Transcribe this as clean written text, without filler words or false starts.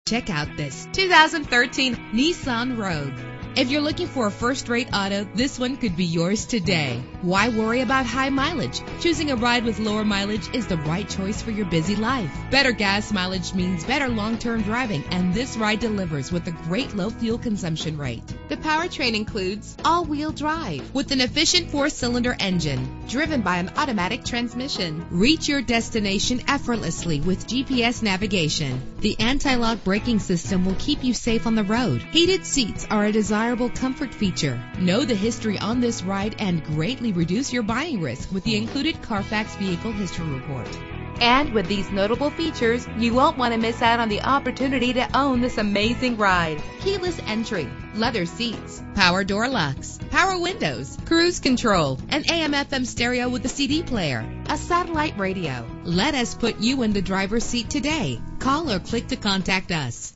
Check out this 2013 Nissan Rogue. If you're looking for a first-rate auto, this one could be yours today. Why worry about high mileage? Choosing a ride with lower mileage is the right choice for your busy life. Better gas mileage means better long-term driving, and this ride delivers with a great low fuel consumption rate. The powertrain includes all-wheel drive with an efficient 4-cylinder engine driven by an automatic transmission. Reach your destination effortlessly with GPS navigation. The anti-lock braking system will keep you safe on the road. Heated seats are a desirable comfort feature. Know the history on this ride and greatly reduce your buying risk with the included Carfax Vehicle History Report. And with these notable features, you won't want to miss out on the opportunity to own this amazing ride. Keyless entry, leather seats, power door locks, power windows, cruise control, an AM/FM stereo with a CD player, a satellite radio. Let us put you in the driver's seat today. Call or click to contact us.